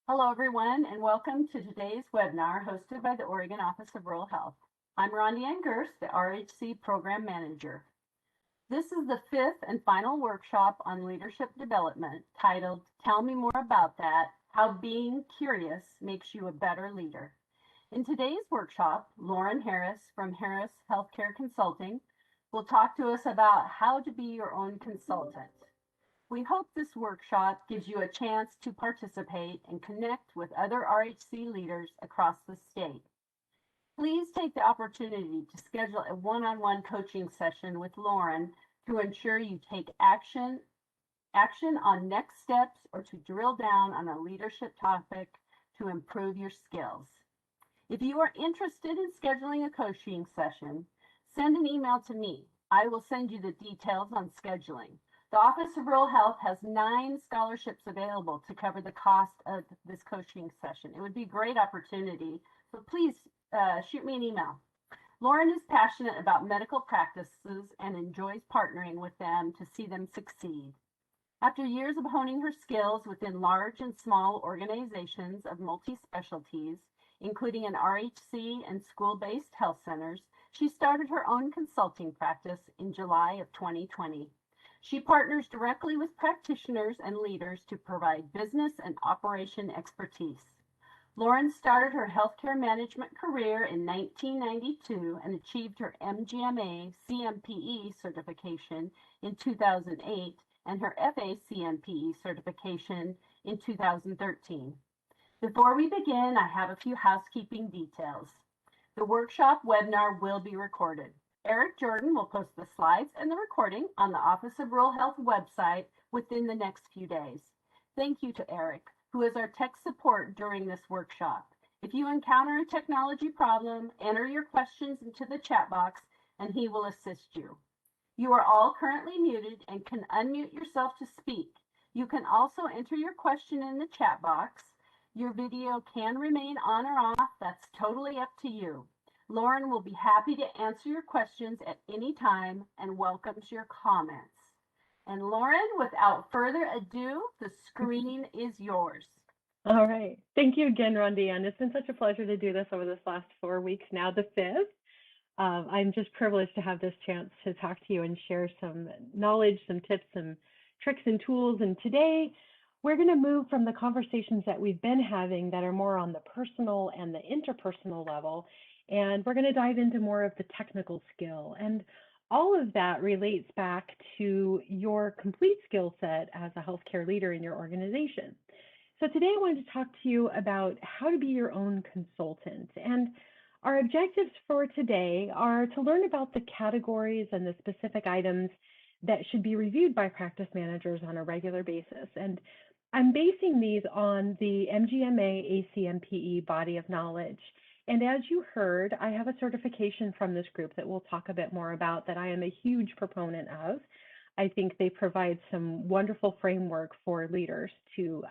Hello, everyone, and welcome to today's webinar hosted by the Oregon Office of Rural Health. I'm Rhonda Ann Gerst, the RHC Program Manager. This is the fifth and final workshop on leadership development titled, Tell Me More About That, How Being Curious Makes You a Better Leader. In today's workshop, Lauren Harris from Harris Healthcare Consulting will talk to us about how to be your own consultant. We hope this workshop gives you a chance to participate and connect with other RHC leaders across the state. Please take the opportunity to schedule a one-on-one coaching session with Lauren to ensure you take action on next steps or to drill down on a leadership topic to improve your skills. If you are interested in scheduling a coaching session, send an email to me. I will send you the details on scheduling. The Office of Rural Health has 9 scholarships available to cover the cost of this coaching session. It would be a great opportunity, so please shoot me an email. Lauren is passionate about medical practices and enjoys partnering with them to see them succeed. After years of honing her skills within large and small organizations of multi-specialties, including an RHC and school-based health centers, she started her own consulting practice in July of 2020. She partners directly with practitioners and leaders to provide business and operation expertise. Lauren started her healthcare management career in 1992 and achieved her MGMA CMPE certification in 2008 and her FACMPE certification in 2013. Before we begin, I have a few housekeeping details. The workshop webinar will be recorded. Eric Jordan will post the slides and the recording on the Office of Rural Health website within the next few days. Thank you to Eric, who is our tech support during this workshop. If you encounter a technology problem, enter your questions into the chat box and he will assist you. You are all currently muted and can unmute yourself to speak. You can also enter your question in the chat box. Your video can remain on or off. That's totally up to you. Lauren will be happy to answer your questions at any time and welcomes your comments. And Lauren, without further ado, the screen is yours. All right. Thank you again, Rhonda Ann. It's been such a pleasure to do this over this last 4 weeks, now the 5th. I'm just privileged to have this chance to talk to you and share some knowledge, some tips, some tricks and tools. And today, we're going to move from the conversations that we've been having that are more on the personal and the interpersonal level, and we're going to dive into more of the technical skill. And all of that relates back to your complete skill set as a healthcare leader in your organization. So today I wanted to talk to you about how to be your own consultant. And our objectives for today are to learn about the categories and the specific items that should be reviewed by practice managers on a regular basis. And I'm basing these on the MGMA ACMPE body of knowledge. And as you heard, I have a certification from this group that we'll talk a bit more about that I am a huge proponent of. I think they provide some wonderful framework for leaders to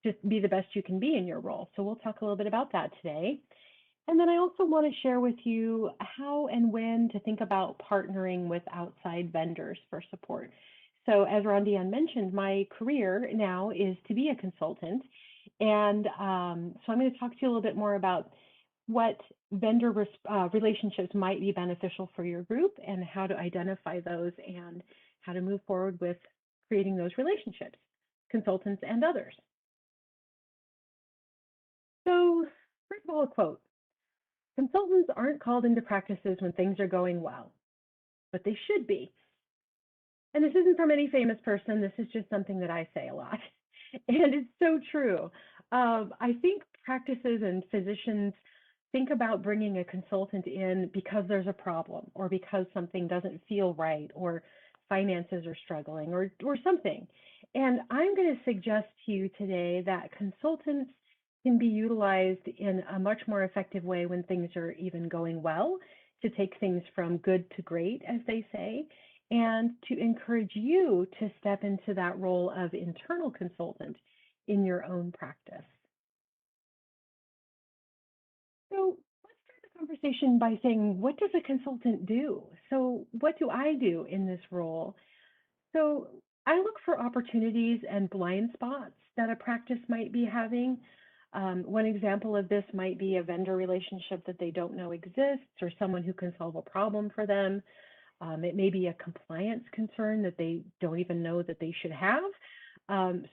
just be the best you can be in your role. So we'll talk a little bit about that today. And then I also want to share with you how and when to think about partnering with outside vendors for support. So as Rhonda Ann mentioned, my career now is to be a consultant. And so I'm going to talk to you a little bit more about what vendor relationships might be beneficial for your group and how to identify those and how to move forward with creating those relationships, consultants and others. So first of all, a quote: consultants aren't called into practices when things are going well, but they should be. And this isn't from any famous person. This is just something that I say a lot. And it's so true. I think practices and physicians think about bringing a consultant in because there's a problem or because something doesn't feel right or finances are struggling or something. And I'm going to suggest to you today that consultants can be utilized in a much more effective way when things are even going well, to take things from good to great, as they say, and to encourage you to step into that role of internal consultant in your own practice. So let's start the conversation by saying, what does a consultant do? So what do I do in this role? So I look for opportunities and blind spots that a practice might be having. One example of this might be a vendor relationship that they don't know exists, or someone who can solve a problem for them. It may be a compliance concern that they don't even know that they should have.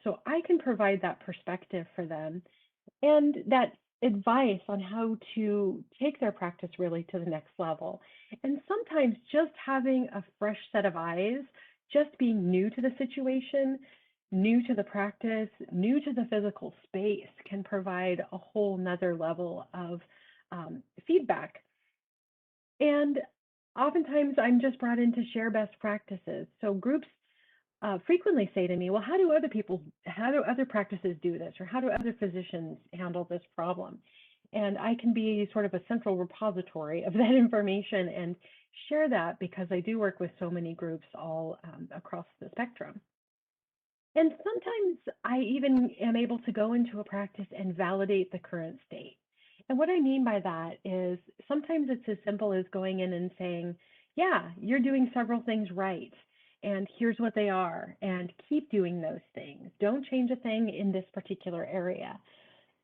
So I can provide that perspective for them and that advice on how to take their practice really to the next level. And sometimes just having a fresh set of eyes, just being new to the situation, new to the practice, new to the physical space can provide a whole nother level of feedback. And oftentimes I'm just brought in to share best practices. So groups frequently say to me, well, how do other practices do this? Or how do other physicians handle this problem? And I can be sort of a central repository of that information and share that because I do work with so many groups all across the spectrum. And sometimes I even am able to go into a practice and validate the current state. And what I mean by that is sometimes it's as simple as going in and saying, yeah, you're doing several things right, and here's what they are, and keep doing those things. Don't change a thing in this particular area.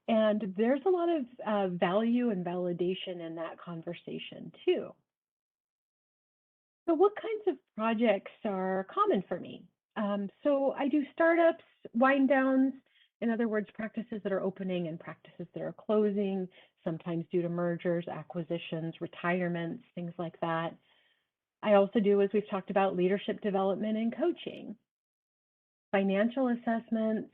And there's a lot of value and validation in that conversation too. So what kinds of projects are common for me? So I do startups, wind downs, in other words, practices that are opening and practices that are closing, sometimes due to mergers, acquisitions, retirements, things like that. I also do, as we've talked about, leadership development and coaching, financial assessments,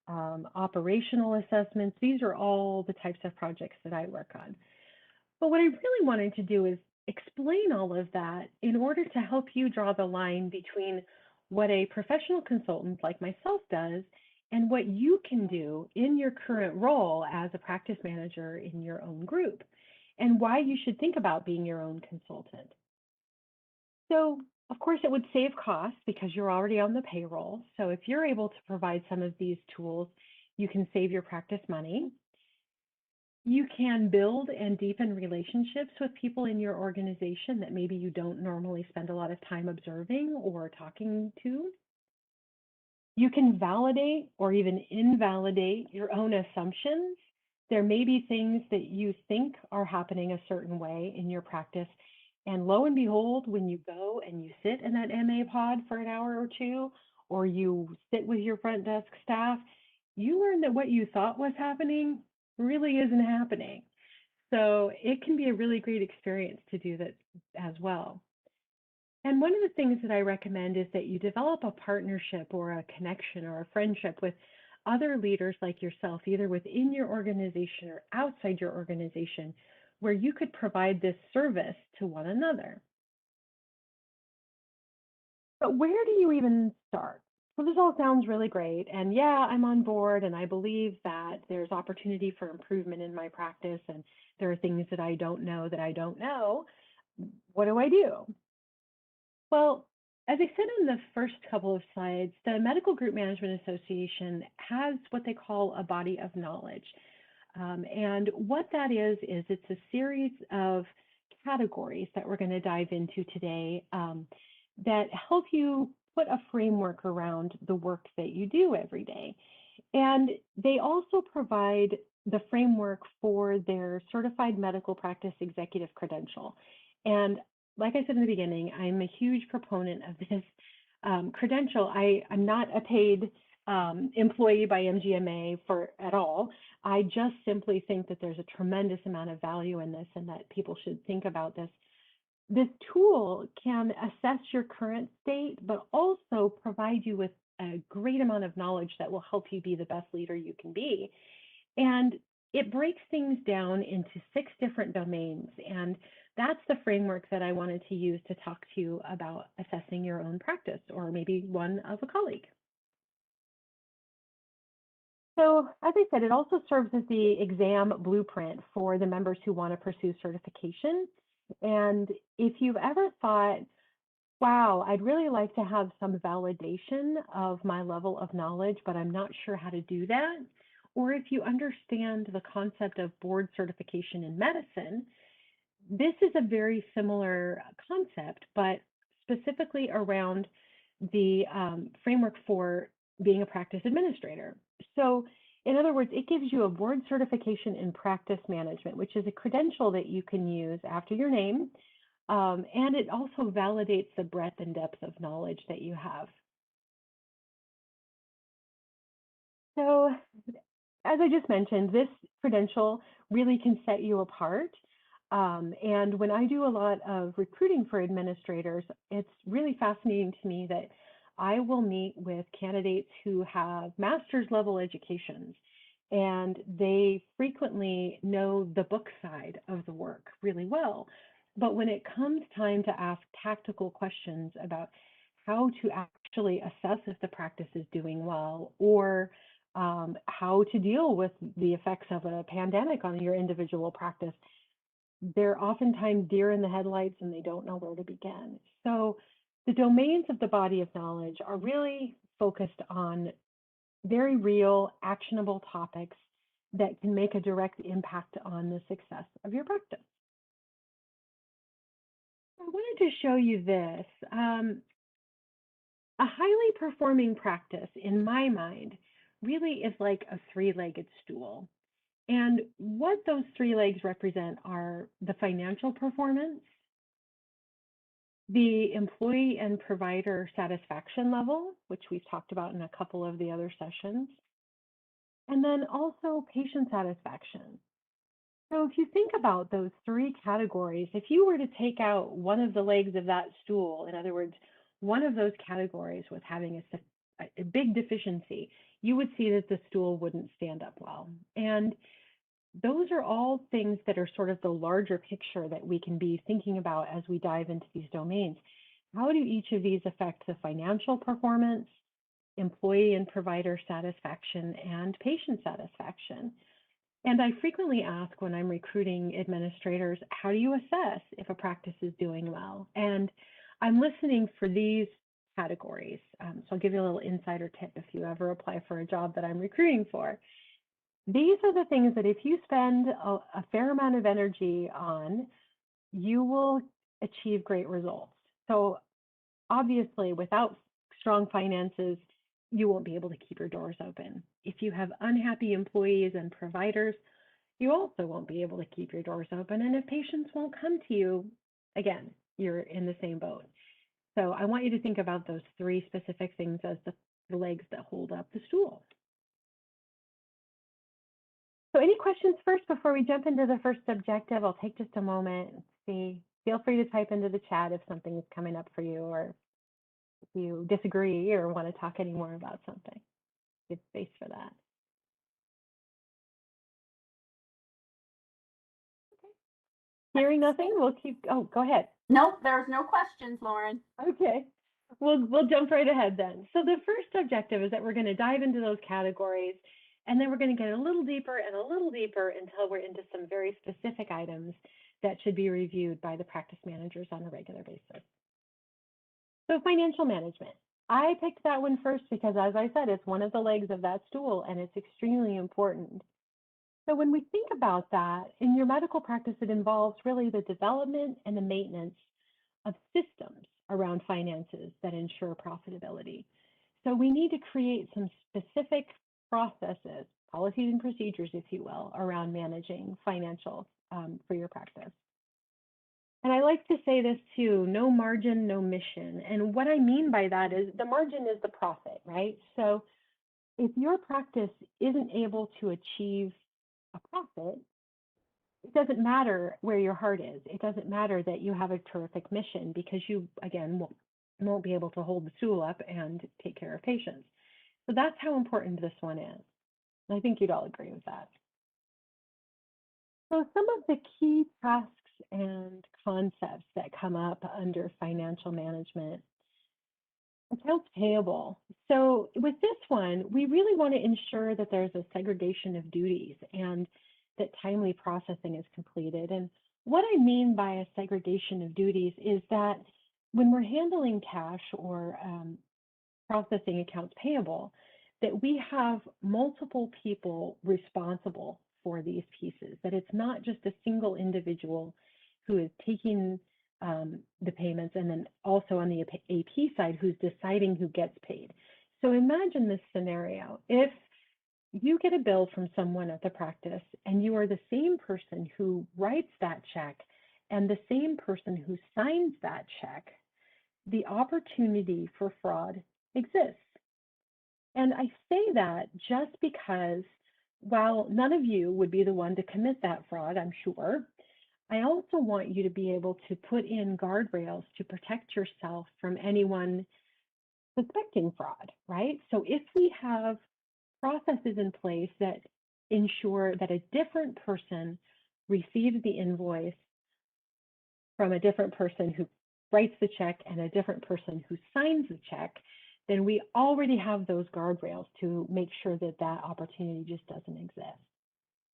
operational assessments. These are all the types of projects that I work on. But what I really wanted to do is explain all of that in order to help you draw the line between what a professional consultant like myself does and what you can do in your current role as a practice manager in your own group, and why you should think about being your own consultant. So, of course, it would save costs because you're already on the payroll. So if you're able to provide some of these tools, you can save your practice money. You can build and deepen relationships with people in your organization that maybe you don't normally spend a lot of time observing or talking to. You can validate or even invalidate your own assumptions. There may be things that you think are happening a certain way in your practice, and lo and behold, when you go and you sit in that MA pod for an hour or two, or you sit with your front desk staff, you learn that what you thought was happening really isn't happening. So it can be a really great experience to do that as well. And one of the things that I recommend is that you develop a partnership or a connection or a friendship with other leaders like yourself, either within your organization or outside your organization, where you could provide this service to one another. But where do you even start? So this all sounds really great. And yeah, I'm on board and I believe that there's opportunity for improvement in my practice and there are things that I don't know that I don't know. What do I do? Well, as I said in the first couple of slides, the Medical Group Management Association has what they call a body of knowledge. And what that is it's a series of categories that we're going to dive into today that help you put a framework around the work that you do every day. And they also provide the framework for their Certified Medical Practice Executive Credential. And like I said in the beginning, I'm a huge proponent of this credential. I'm not a paid employee by MGMA at all. I just simply think that there's a tremendous amount of value in this and that people should think about this. This tool can assess your current state, but also provide you with a great amount of knowledge that will help you be the best leader you can be. And it breaks things down into 6 different domains. And that's the framework that I wanted to use to talk to you about assessing your own practice or maybe one of a colleague. So as I said, it also serves as the exam blueprint for the members who want to pursue certification. And if you've ever thought, wow, I'd really like to have some validation of my level of knowledge, but I'm not sure how to do that, or if you understand the concept of board certification in medicine, this is a very similar concept, but specifically around the framework for being a practice administrator. So in other words, it gives you a board certification in practice management, which is a credential that you can use after your name. And it also validates the breadth and depth of knowledge that you have. So as I just mentioned, this credential really can set you apart. And when I do a lot of recruiting for administrators, it's really fascinating to me that I will meet with candidates who have master's level educations, and they frequently know the book side of the work really well. But when it comes time to ask tactical questions about how to actually assess if the practice is doing well, or how to deal with the effects of a pandemic on your individual practice, they're oftentimes deer in the headlights and they don't know where to begin. So the domains of the body of knowledge are really focused on very real, actionable topics that can make a direct impact on the success of your practice. I wanted to show you this. A highly performing practice, in my mind, really is like a three-legged stool. And what those three legs represent are the financial performance, the employee and provider satisfaction level, which we've talked about in a couple of the other sessions, and then also patient satisfaction. So if you think about those three categories, if you were to take out one of the legs of that stool, in other words, one of those categories was having a big deficiency, you would see that the stool wouldn't stand up well. And those are all things that are sort of the larger picture that we can be thinking about as we dive into these domains. How do each of these affect the financial performance, employee and provider satisfaction, and patient satisfaction? And I frequently ask when I'm recruiting administrators, how do you assess if a practice is doing well? And I'm listening for these categories. So I'll give you a little insider tip if you ever apply for a job that I'm recruiting for. These are the things that if you spend a fair amount of energy on, you will achieve great results. So obviously, without strong finances, you won't be able to keep your doors open. If you have unhappy employees and providers, you also won't be able to keep your doors open. And if patients won't come to you, again, you're in the same boat. So I want you to think about those three specific things as the legs that hold up the stool. So any questions first before we jump into the first objective? I'll take just a moment and see. Feel free to type into the chat if something is coming up for you, or if you disagree or want to talk any more about something. Give space for that. Okay. Hearing nothing, we'll keep, oh, go ahead. Nope, there's no questions, Lauren. Okay, we'll jump right ahead then. So the first objective is that we're going to dive into those categories, and then we're going to get a little deeper and a little deeper until we're into some very specific items that should be reviewed by the practice managers on a regular basis. So financial management. I picked that one first because, as I said, it's one of the legs of that stool, and it's extremely important. So when we think about that, in your medical practice, it involves really the development and the maintenance of systems around finances that ensure profitability. So we need to create some specific processes, policies and procedures, if you will, around managing financials for your practice. And I like to say this too, no margin, no mission. And what I mean by that is the margin is the profit, right? So if your practice isn't able to achieve a profit, it doesn't matter where your heart is. It doesn't matter that you have a terrific mission, because you, again, won't be able to hold the stool up and take care of patients. So that's how important this one is. And I think you'd all agree with that. So some of the key tasks and concepts that come up under financial management. Accounts payable. So with this one, we really want to ensure that there's a segregation of duties and that timely processing is completed. And what I mean by a segregation of duties is that when we're handling cash or processing accounts payable, that we have multiple people responsible for these pieces, that it's not just a single individual who is taking the payments, and then also on the AP side, who's deciding who gets paid. So imagine this scenario. If you get a bill from someone at the practice and you are the same person who writes that check and the same person who signs that check, the opportunity for fraud exists. And I say that just because while none of you would be the one to commit that fraud, I'm sure, I also want you to be able to put in guardrails to protect yourself from anyone suspecting fraud, right? So if we have processes in place that ensure that a different person receives the invoice from a different person who writes the check and a different person who signs the check, then we already have those guardrails to make sure that that opportunity just doesn't exist.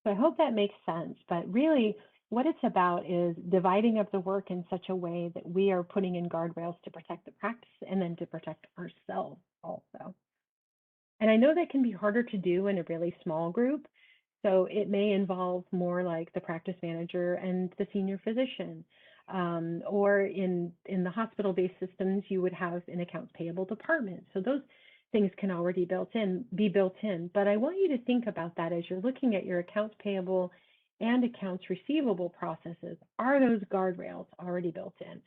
So I hope that makes sense, but really what it's about is dividing up the work in such a way that we are putting in guardrails to protect the practice and then to protect ourselves also. And I know that can be harder to do in a really small group. So it may involve more like the practice manager and the senior physician. Or in the hospital-based systems, you would have an accounts payable department. So those things can already be built in. But I want you to think about that as you're looking at your accounts payable and accounts receivable processes. Are those guardrails already built in?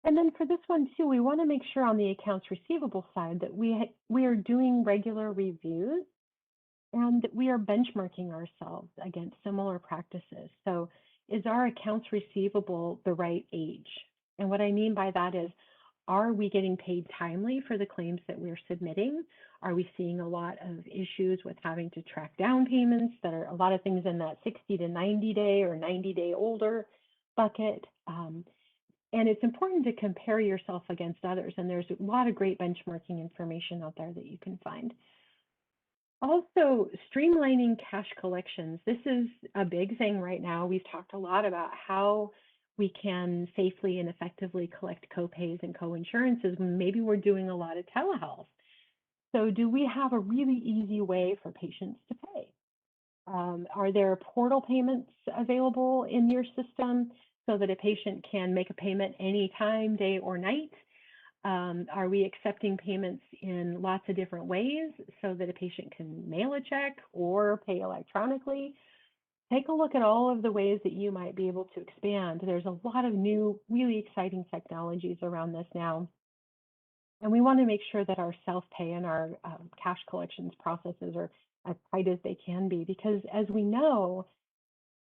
And then for this one too, we want to make sure on the accounts receivable side that we are doing regular reviews and that we are benchmarking ourselves against similar practices. So is our accounts receivable the right age? And what I mean by that is, are we getting paid timely for the claims that we're submitting? Are we seeing a lot of issues with having to track down payments that are a lot of things in that 60 to 90 day or 90 day older bucket? And it's important to compare yourself against others. And there's a lot of great benchmarking information out there that you can find. Also, streamlining cash collections. This is a big thing right now. We've talked a lot about how we can safely and effectively collect copays and coinsurances when maybe we're doing a lot of telehealth. So do we have a really easy way for patients to pay? Are there portal payments available in your system so that a patient can make a payment anytime, day or night? Are we accepting payments in lots of different ways so that a patient can mail a check or pay electronically? Take a look at all of the ways that you might be able to expand. There's a lot of new, really exciting technologies around this now. And we want to make sure that our self-pay and our cash collections processes are as tight as they can be, because as we know,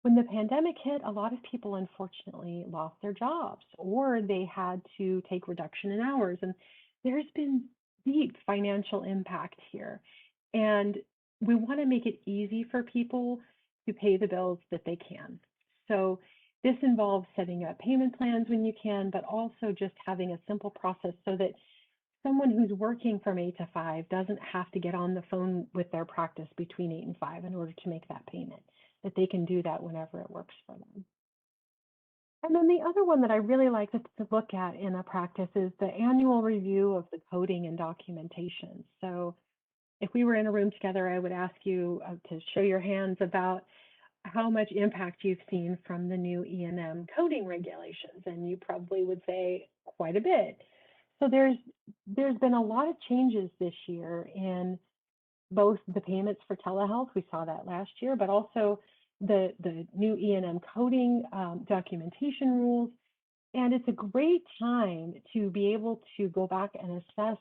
when the pandemic hit, a lot of people unfortunately lost their jobs or they had to take reduction in hours. And there's been deep financial impact here. And we want to make it easy for people to pay the bills that they can. So this involves setting up payment plans when you can, but also just having a simple process so that someone who's working from 8 to 5 doesn't have to get on the phone with their practice between 8 and 5 in order to make that payment, that they can do that whenever it works for them. And then the other one that I really like to look at in a practice is the annual review of the coding and documentation. So if we were in a room together, I would ask you to show your hands about how much impact you've seen from the new E&M coding regulations, and you probably would say quite a bit. So there's been a lot of changes this year in both the payments for telehealth, we saw that last year, but also the new E&M coding documentation rules. And it's a great time to be able to go back and assess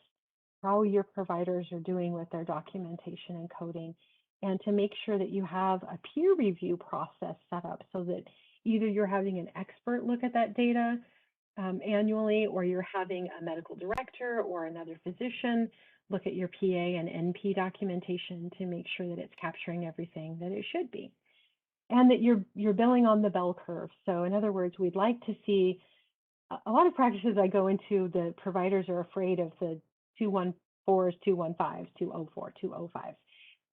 how your providers are doing with their documentation and coding, and to make sure that you have a peer review process set up so that either you're having an expert look at that data annually, or you're having a medical director or another physician look at your PA and NP documentation to make sure that it's capturing everything that it should be, and that you're billing on the bell curve. So in other words, we'd like to see a lot of practices I go into, the providers are afraid of the 214s, 215s, 204, 205s.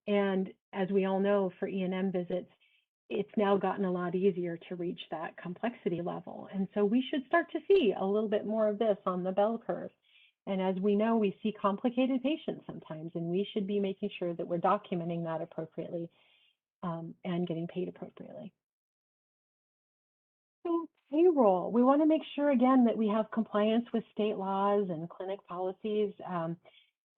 And as we all know, for E&M visits, it's now gotten a lot easier to reach that complexity level. And so we should start to see a little bit more of this on the bell curve. And as we know, we see complicated patients sometimes, and we should be making sure that we're documenting that appropriately and getting paid appropriately. So payroll, we want to make sure again that we have compliance with state laws and clinic policies.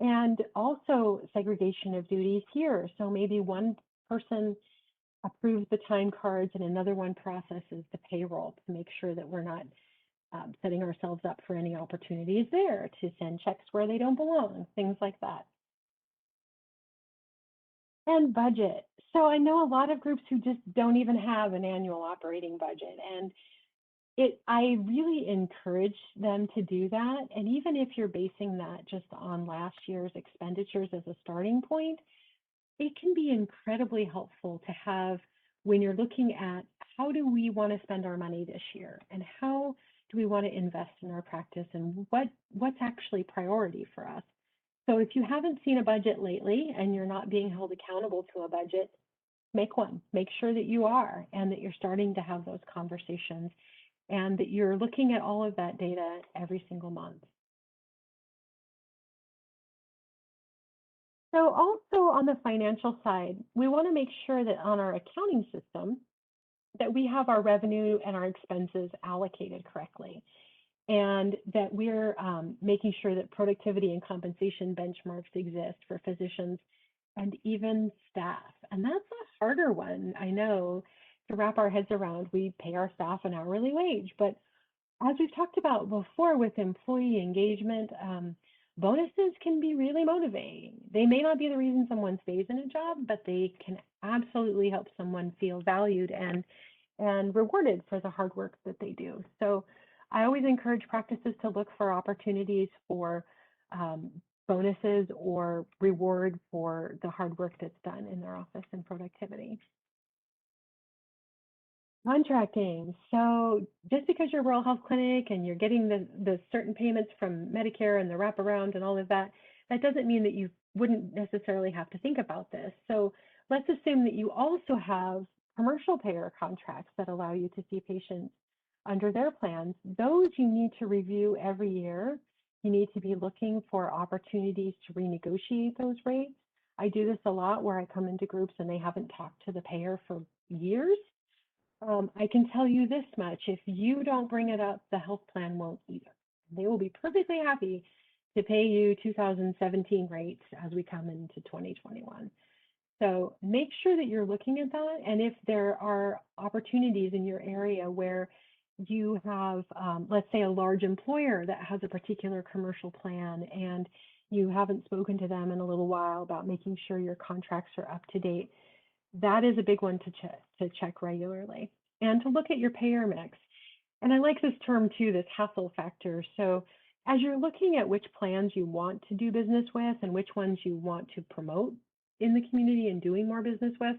And also segregation of duties here. So maybe one person approves the time cards and another one processes the payroll to make sure that we're not setting ourselves up for any opportunities there to send checks where they don't belong, things like that. And budget. So I know a lot of groups who just don't even have an annual operating budget, and I really encourage them to do that. And even if you're basing that just on last year's expenditures as a starting point, it can be incredibly helpful to have when you're looking at how do we want to spend our money this year and how do we want to invest in our practice and what's actually priority for us. So if you haven't seen a budget lately and you're not being held accountable to a budget, make one. Make sure that you are and that you're starting to have those conversations and that you're looking at all of that data every single month. So also on the financial side, we want to make sure that on our accounting system that we have our revenue and our expenses allocated correctly, and that we're making sure that productivity and compensation benchmarks exist for physicians and even staff. And that's a harder one, I know, to wrap our heads around. We pay our staff an hourly wage, but as we've talked about before with employee engagement, bonuses can be really motivating. They may not be the reason someone stays in a job, but they can absolutely help someone feel valued and rewarded for the hard work that they do. So I always encourage practices to look for opportunities for bonuses or reward for the hard work that's done in their office and productivity. Contracting. So just because you're a rural health clinic and you're getting the certain payments from Medicare and the wraparound and all of that, that doesn't mean that you wouldn't necessarily have to think about this. So let's assume that you also have commercial payer contracts that allow you to see patients under their plans. Those you need to review every year. You need to be looking for opportunities to renegotiate those rates. I do this a lot where I come into groups and they haven't talked to the payer for years. I can tell you this much, if you don't bring it up, the health plan won't either. They will be perfectly happy to pay you 2017 rates as we come into 2021. So make sure that you're looking at that. And if there are opportunities in your area where you have, let's say, a large employer that has a particular commercial plan and you haven't spoken to them in a little while about making sure your contracts are up to date, that is a big one to check regularly, and to look at your payer mix. And I like this term too, this hassle factor. So as you're looking at which plans you want to do business with and which ones you want to promote in the community and doing more business with,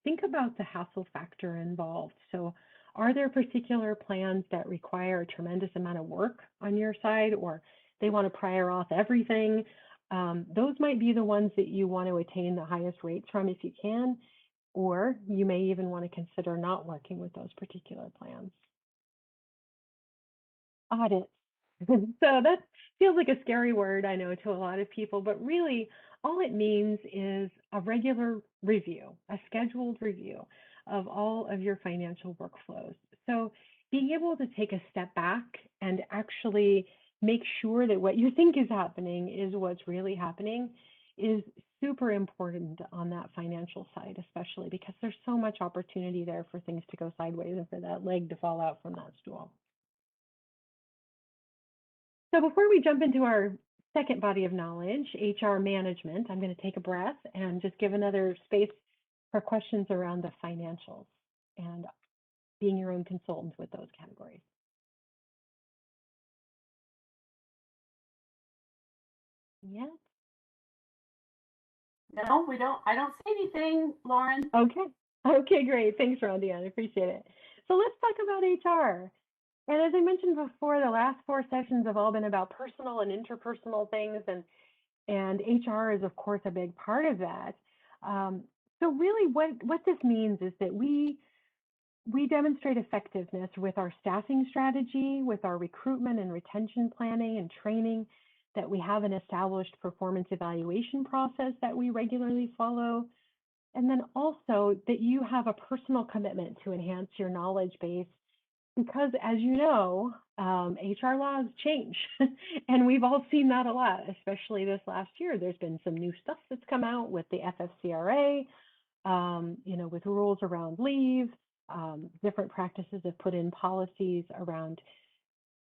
think about the hassle factor involved. So are there particular plans that require a tremendous amount of work on your side, or they want to prior auth everything? Those might be the ones that you want to attain the highest rates from if you can. Or you may even want to consider not working with those particular plans. Audits. So that feels like a scary word, I know, to a lot of people, but really all it means is a regular review, a scheduled review of all of your financial workflows. So being able to take a step back and actually make sure that what you think is happening is what's really happening is super important on that financial side, especially because there's so much opportunity there for things to go sideways and for that leg to fall out from that stool. So before we jump into our second body of knowledge, HR management, I'm going to take a breath and just give another space for questions around the financials and being your own consultant with those categories. Yeah. No, we don't. I don't see anything, Lauren. Okay. Okay, great. Thanks, Rondi. I appreciate it. So let's talk about HR. And as I mentioned before, the last 4 sessions have all been about personal and interpersonal things, and HR is, of course, a big part of that. So really what this means is that we demonstrate effectiveness with our staffing strategy, with our recruitment and retention planning and training, that we have an established performance evaluation process that we regularly follow, and then also that you have a personal commitment to enhance your knowledge base because as you know, HR laws change, and we've all seen that a lot, especially this last year. There's been some new stuff that's come out with the FFCRA, with rules around leave. Different practices have put in policies around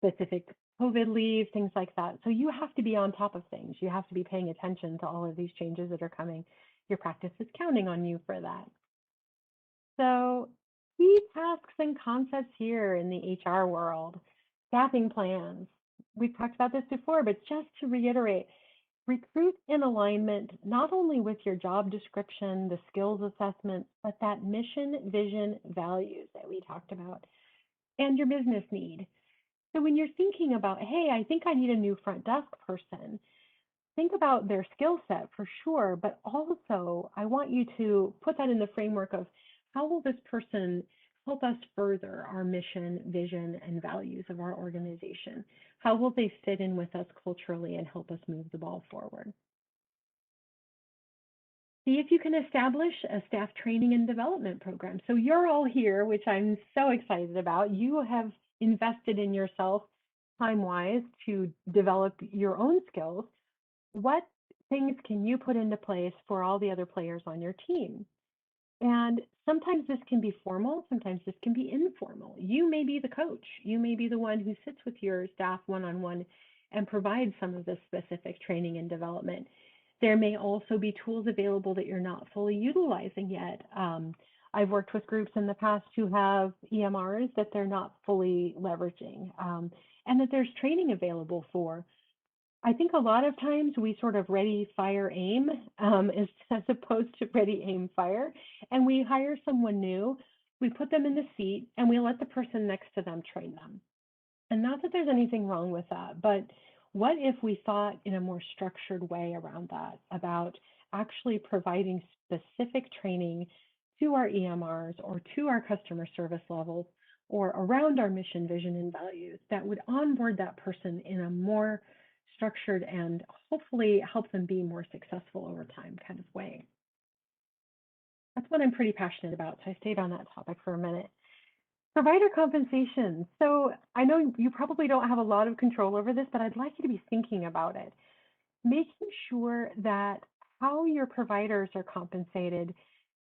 specific COVID leave, things like that. So you have to be on top of things. You have to be paying attention to all of these changes that are coming. Your practice is counting on you for that. So key tasks and concepts here in the HR world, staffing plans. We've talked about this before, but just to reiterate, recruit in alignment not only with your job description, the skills assessment, but that mission, vision, values that we talked about, and your business need. So when you're thinking about, hey, I think I need a new front desk person, think about their skill set for sure, but also I want you to put that in the framework of how will this person help us further our mission, vision, and values of our organization? How will they fit in with us culturally and help us move the ball forward? See if you can establish a staff training and development program. So you're all here, which I'm so excited about. You have invested in yourself time-wise to develop your own skills. What things can you put into place for all the other players on your team? And sometimes this can be formal, sometimes this can be informal. You may be the coach. You may be the one who sits with your staff one-on-one and provides some of this specific training and development. There may also be tools available that you're not fully utilizing yet. I've worked with groups in the past who have EMRs that they're not fully leveraging, and that there's training available for. I think a lot of times we sort of ready, fire, aim, as opposed to ready, aim, fire. And we hire someone new, we put them in the seat, and we let the person next to them train them. And not that there's anything wrong with that, but what if we thought in a more structured way around that, about actually providing specific training to our EMRs or to our customer service levels or around our mission, vision, and values that would onboard that person in a more structured and hopefully help them be more successful over time kind of way. That's what I'm pretty passionate about, so I stayed on that topic for a minute. Provider compensation. So I know you probably don't have a lot of control over this, but I'd like you to be thinking about it. Making sure that how your providers are compensated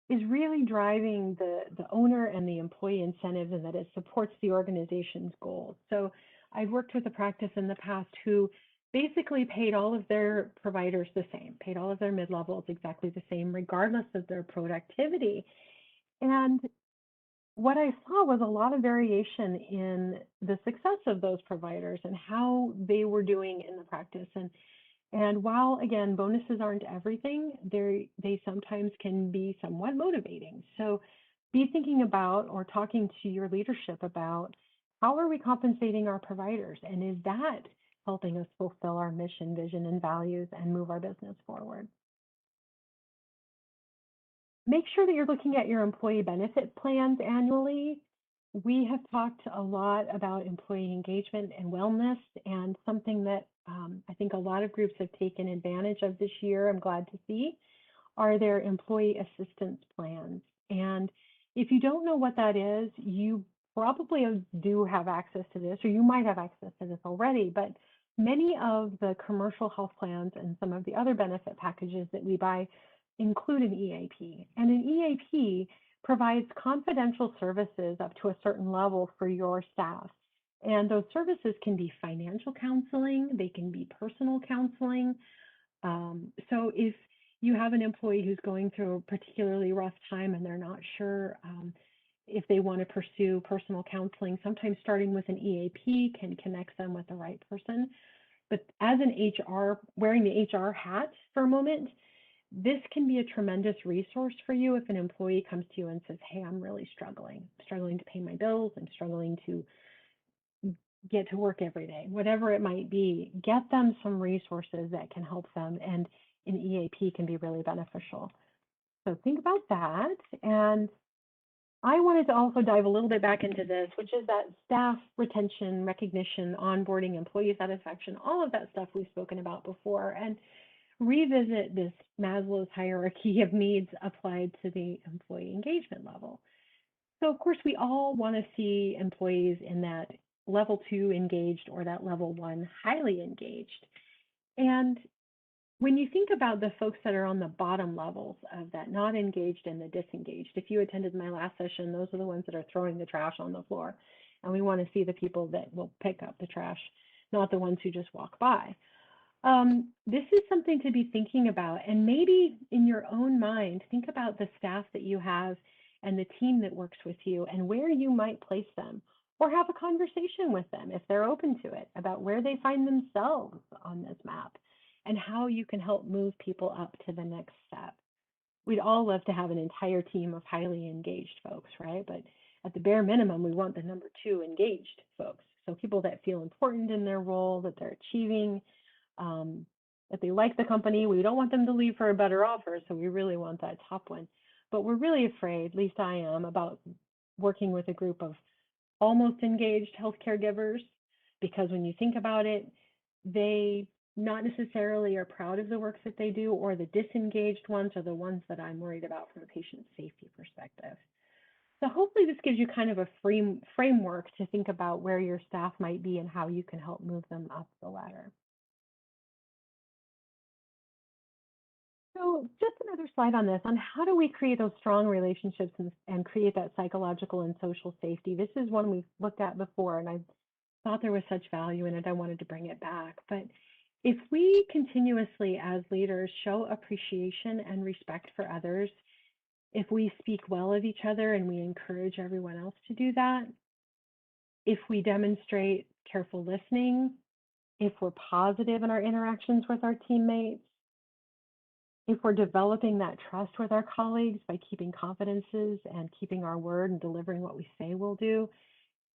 is really driving the owner and the employee incentives, and that it supports the organization's goals. So I've worked with a practice in the past who basically paid all of their providers the same, paid all of their mid-levels exactly the same, regardless of their productivity. And what I saw was a lot of variation in the success of those providers and how they were doing in the practice. And while, again, bonuses aren't everything, they sometimes can be somewhat motivating. So be thinking about or talking to your leadership about how are we compensating our providers? And is that helping us fulfill our mission, vision, and values and move our business forward? Make sure that you're looking at your employee benefit plans annually. We have talked a lot about employee engagement and wellness, and something that I think a lot of groups have taken advantage of this year, I'm glad to see, are their employee assistance plans. And if you don't know what that is, you probably do have access to this, or you might have access to this already, but many of the commercial health plans and some of the other benefit packages that we buy include an EAP. And an EAP provides confidential services up to a certain level for your staff. And those services can be financial counseling, they can be personal counseling. So if you have an employee who's going through a particularly rough time and they're not sure if they want to pursue personal counseling, sometimes starting with an EAP can connect them with the right person. But as an HR, wearing the HR hat for a moment, this can be a tremendous resource for you if an employee comes to you and says, hey, I'm really struggling to pay my bills, I'm struggling to get to work every day, whatever it might be. Get them some resources that can help them, and an EAP can be really beneficial. So think about that. And I wanted to also dive a little bit back into this, which is that staff retention, recognition, onboarding, employee satisfaction, all of that stuff we've spoken about before, and revisit this Maslow's hierarchy of needs applied to the employee engagement level. So of course, we all want to see employees in that level 2 engaged or that level 1 highly engaged. And when you think about the folks that are on the bottom levels of that not engaged and the disengaged, if you attended my last session, those are the ones that are throwing the trash on the floor. And we want to see the people that will pick up the trash, not the ones who just walk by. This is something to be thinking about. And maybe in your own mind, think about the staff that you have and the team that works with you and where you might place them, or have a conversation with them if they're open to it about where they find themselves on this map and how you can help move people up to the next step. We'd all love to have an entire team of highly engaged folks, right? But at the bare minimum, we want the number 2 engaged folks. So people that feel important in their role, that they're achieving, that they like the company. We don't want them to leave for a better offer, so we really want that top one. But we're really afraid, at least I am, about working with a group of almost engaged healthcare givers, because when you think about it, they not necessarily are proud of the work that they do, or the disengaged ones are the ones that I'm worried about from a patient safety perspective. So hopefully this gives you kind of a framework to think about where your staff might be and how you can help move them up the ladder. So just another slide on this, on how do we create those strong relationships and create that psychological and social safety. This is one we've looked at before, and I thought there was such value in it, I wanted to bring it back. But if we continuously as leaders show appreciation and respect for others, if we speak well of each other and we encourage everyone else to do that, if we demonstrate careful listening, if we're positive in our interactions with our teammates, if we're developing that trust with our colleagues by keeping confidences and keeping our word and delivering what we say we'll do,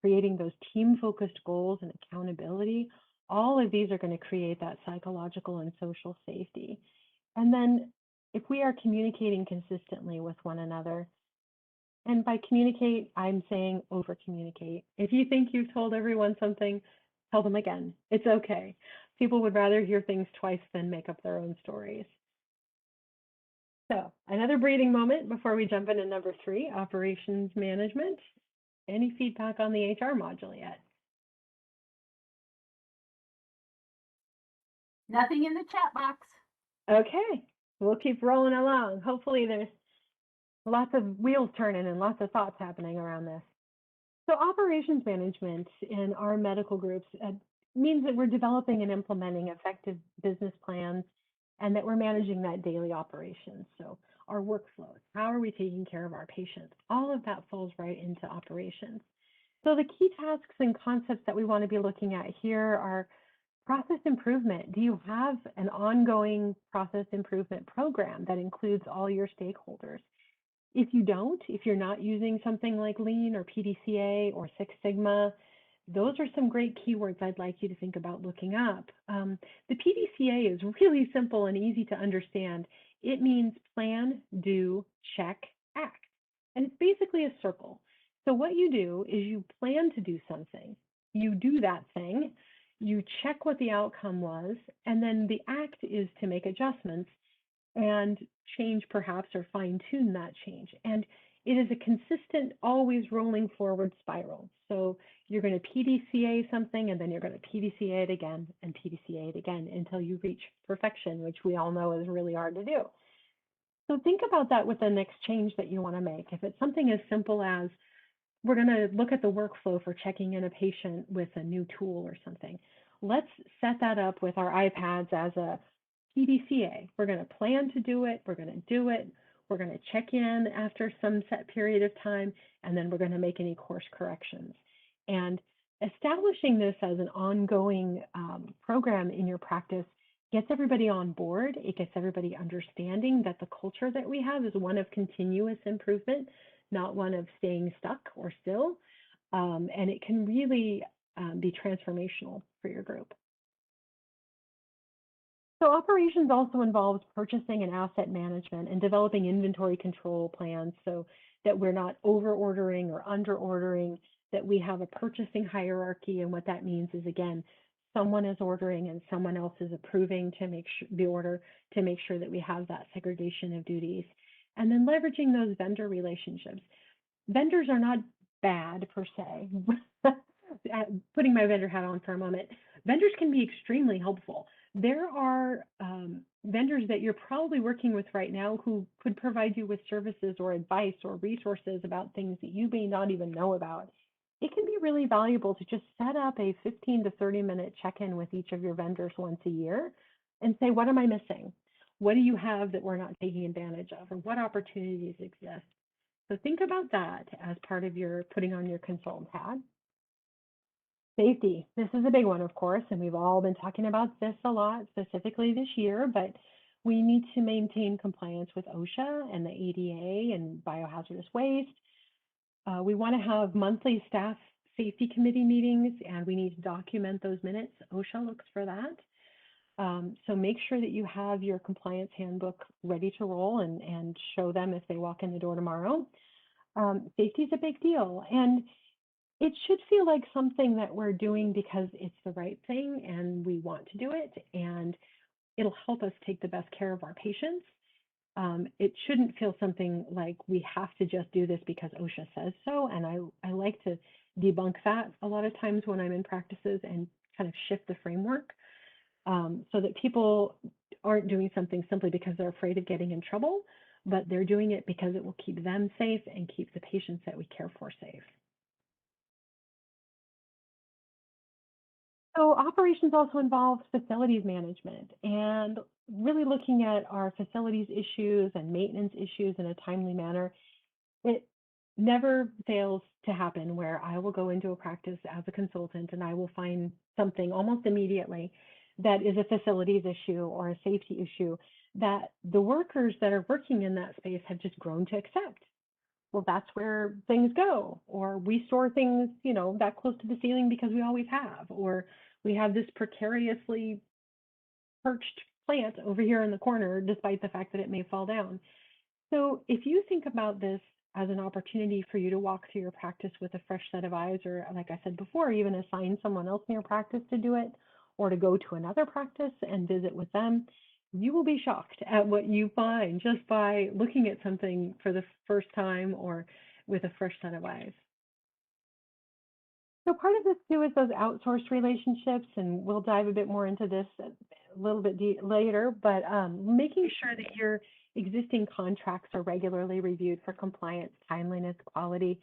creating those team-focused goals and accountability, all of these are going to create that psychological and social safety. And then if we are communicating consistently with one another, and by communicate, I'm saying over-communicate. If you think you've told everyone something, tell them again. It's okay. People would rather hear things twice than make up their own stories. So another breathing moment before we jump into number 3, operations management. Any feedback on the HR module yet? Nothing in the chat box. Okay, we'll keep rolling along. Hopefully there's lots of wheels turning and lots of thoughts happening around this. So operations management in our medical groups means that we're developing and implementing effective business plans and that we're managing that daily operations. So our workflows, how are we taking care of our patients? All of that falls right into operations. So the key tasks and concepts that we want to be looking at here are process improvement. Do you have an ongoing process improvement program that includes all your stakeholders? If you don't, if you're not using something like Lean or Pdca or Six Sigma, those are some great keywords I'd like you to think about looking up. The Pdca is really simple and easy to understand. It means plan, do, check, act. And it's basically a circle. So what you do is you plan to do something, you do that thing, you check what the outcome was, and then the act is to make adjustments and change perhaps or fine tune that change. And it is a consistent, always rolling forward spiral. So you're going to Pdca something, and then you're going to Pdca it again and Pdca it again until you reach perfection, which we all know is really hard to do. So think about that with the next change that you want to make. If it's something as simple as we're going to look at the workflow for checking in a patient with a new tool or something, let's set that up with our iPads as a Pdca. We're going to plan to do it. We're going to do it. We're going to check in after some set period of time, and then we're going to make any course corrections. And establishing this as an ongoing program in your practice gets everybody on board. It gets everybody understanding that the culture that we have is one of continuous improvement, not one of staying stuck or still. And it can really be transformational for your group. So operations also involves purchasing and asset management and developing inventory control plans so that we're not over ordering or under ordering, that we have a purchasing hierarchy. And what that means is, again, someone is ordering and someone else is approving to make sure the order, to make sure that we have that segregation of duties. And then leveraging those vendor relationships. vendors are not bad per se. Putting my vendor hat on for a moment, vendors can be extremely helpful. There are vendors that you're probably working with right now who could provide you with services or advice or resources about things that you may not even know about. It can be really valuable to just set up a 15 to 30-minute check-in with each of your vendors once a year and say, what am I missing? What do you have that we're not taking advantage of? Or what opportunities exist? So think about that as part of your putting on your consultant hat. Safety. This is a big one, of course, and we've all been talking about this a lot, specifically this year, but we need to maintain compliance with OSHA and the ADA and biohazardous waste. We want to have monthly staff safety committee meetings, and we need to document those minutes. OSHA looks for that. So make sure that you have your compliance handbook ready to roll and show them if they walk in the door tomorrow. Safety is a big deal, and it should feel like something that we're doing because it's the right thing and we want to do it, and it'll help us take the best care of our patients. It shouldn't feel something like we have to just do this because OSHA says so, and I like to debunk that a lot of times when I'm in practices and kind of shift the framework so that people aren't doing something simply because they're afraid of getting in trouble, but they're doing it because it will keep them safe and keep the patients that we care for safe. So operations also involves facilities management and really looking at our facilities issues and maintenance issues in a timely manner. It never fails to happen where I will go into a practice as a consultant and I will find something almost immediately that is a facilities issue or a safety issue that the workers that are working in that space have just grown to accept. Well, that's where things go. Or we store things, that close to the ceiling because we always have. Or we have this precariously perched plant over here in the corner, despite the fact that it may fall down. So if you think about this as an opportunity for you to walk through your practice with a fresh set of eyes, or like I said before, even assign someone else in your practice to do it, or to go to another practice and visit with them, you will be shocked at what you find just by looking at something for the first time or with a fresh set of eyes. So part of this too is those outsourced relationships, and we'll dive a bit more into this a little bit later, but making sure that your existing contracts are regularly reviewed for compliance, timeliness, quality,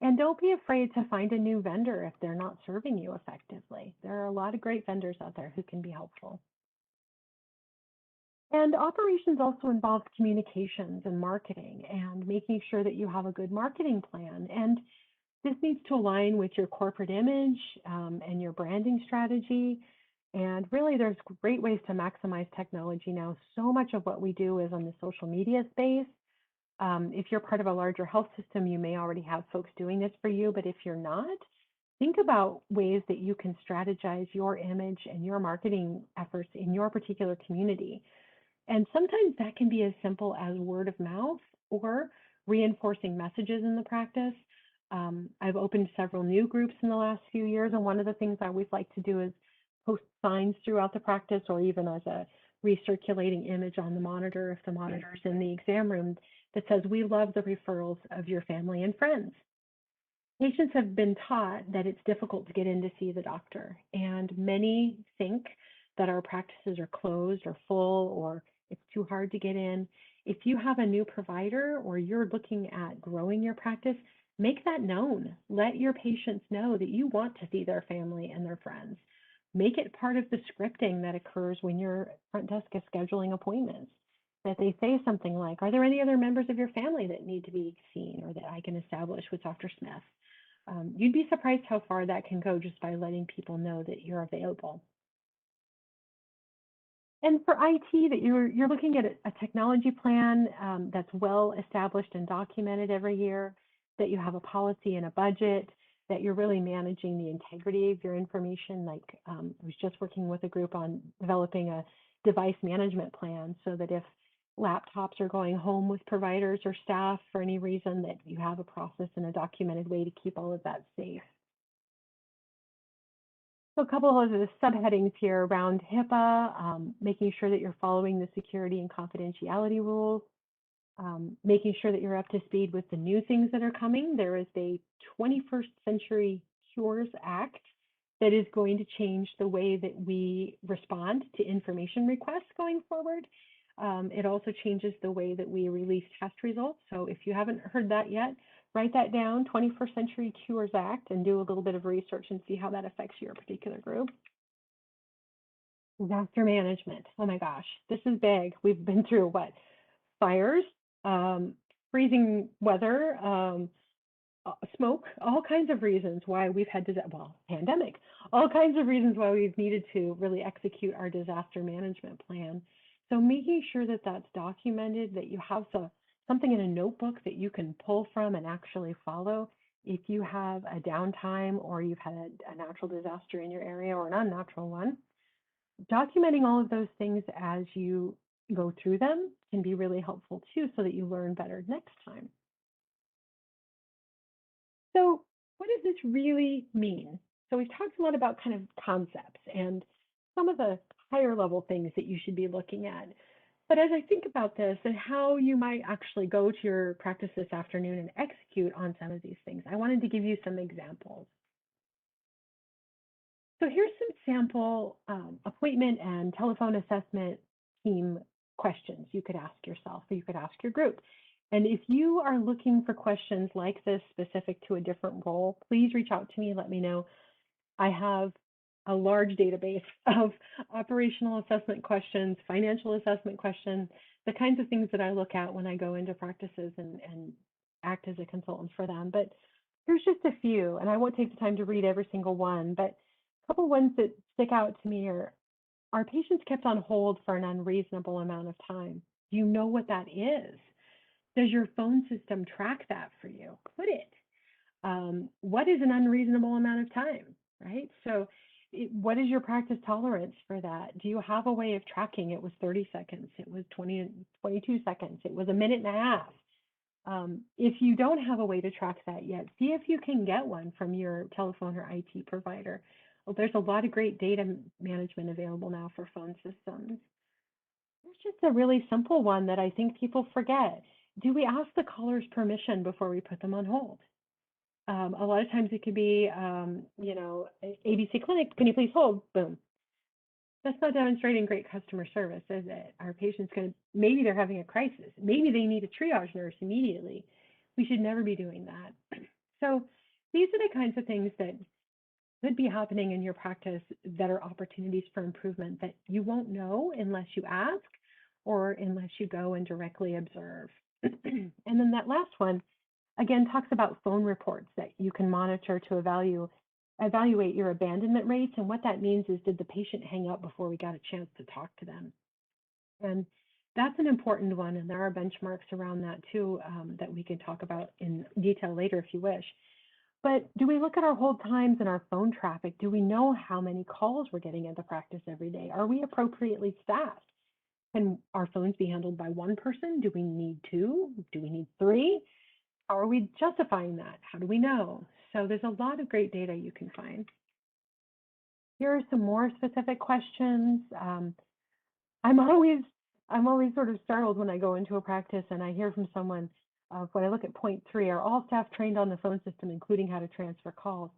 and don't be afraid to find a new vendor if they're not serving you effectively. There are a lot of great vendors out there who can be helpful. And operations also involves communications and marketing and making sure that you have a good marketing plan. And this needs to align with your corporate image and your branding strategy. And really, there's great ways to maximize technology now. So much of what we do is on the social media space. If you're part of a larger health system, you may already have folks doing this for you. But if you're not, think about ways that you can strategize your image and your marketing efforts in your particular community. And sometimes that can be as simple as word of mouth or reinforcing messages in the practice. I've opened several new groups in the last few years, and one of the things I always like to do is post signs throughout the practice or even as a recirculating image on the monitor if the monitor's in the exam room that says, "We love the referrals of your family and friends." Patients have been taught that it's difficult to get in to see the doctor, and many think that our practices are closed or full or it's too hard to get in. If you have a new provider or you're looking at growing your practice, make that known. Let your patients know that you want to see their family and their friends. Make it part of the scripting that occurs when your front desk is scheduling appointments. That they say something like, "Are there any other members of your family that need to be seen or that I can establish with Dr. Smith?" You'd be surprised how far that can go just by letting people know that you're available. And for IT, that you're looking at a technology plan that's well established and documented every year, that you have a policy and a budget, that you're really managing the integrity of your information. Like I was just working with a group on developing a device management plan so that if laptops are going home with providers or staff for any reason, that you have a process and a documented way to keep all of that safe. So a couple of the subheadings here around HIPAA, making sure that you're following the security and confidentiality rules, making sure that you're up to speed with the new things that are coming. There is a 21st Century Cures Act that is going to change the way that we respond to information requests going forward. It also changes the way that we release test results. So if you haven't heard that yet, write that down, 21st Century Cures Act, and do a little bit of research and see how that affects your particular group. Disaster management. Oh my gosh, this is big. We've been through what? Fires, freezing weather, smoke, all kinds of reasons why we've had pandemic, all kinds of reasons why we've needed to really execute our disaster management plan. So making sure that that's documented, that you have something in a notebook that you can pull from and actually follow. If you have a downtime or you've had a natural disaster in your area or an unnatural one, documenting all of those things as you go through them can be really helpful too, so that you learn better next time. So what does this really mean? So we've talked a lot about kind of concepts and some of the higher level things that you should be looking at. But as I think about this and how you might actually go to your practice this afternoon and execute on some of these things, I wanted to give you some examples. So here's some sample appointment and telephone assessment team questions you could ask yourself, or you could ask your group. And if you are looking for questions like this specific to a different role, please reach out to me, let me know. I have a large database of operational assessment questions, financial assessment questions, the kinds of things that I look at when I go into practices and act as a consultant for them. But here's just a few, and I won't take the time to read every single one, but a couple ones that stick out to me are patients kept on hold for an unreasonable amount of time? Do you know what that is? Does your phone system track that for you? Could it? What is an unreasonable amount of time, right? So what is your practice tolerance for that? Do you have a way of tracking? It was 30 seconds, it was 22 seconds, it was a minute and a half. If you don't have a way to track that yet, see if you can get one from your telephone or IT provider. Well, there's a lot of great data management available now for phone systems. There's just a really simple one that I think people forget. Do we ask the caller's permission before we put them on hold? A lot of times it could be, ABC Clinic, can you please hold? Boom. That's not demonstrating great customer service, is it? Our patient's maybe they're having a crisis. Maybe they need a triage nurse immediately. We should never be doing that. So these are the kinds of things that could be happening in your practice that are opportunities for improvement that you won't know unless you ask or unless you go and directly observe. And then that last one, again, talks about phone reports that you can monitor to evaluate your abandonment rates. And what that means is, did the patient hang up before we got a chance to talk to them? And that's an important one. And there are benchmarks around that too, that we can talk about in detail later if you wish. But do we look at our hold times and our phone traffic? Do we know how many calls we're getting into practice every day? Are we appropriately staffed? Can our phones be handled by one person? Do we need two? Do we need three? How are we justifying that? How do we know? So there's a lot of great data you can find. Here are some more specific questions. I'm always sort of startled when I go into a practice and I hear from someone, when I look at point 3, are all staff trained on the phone system, including how to transfer calls?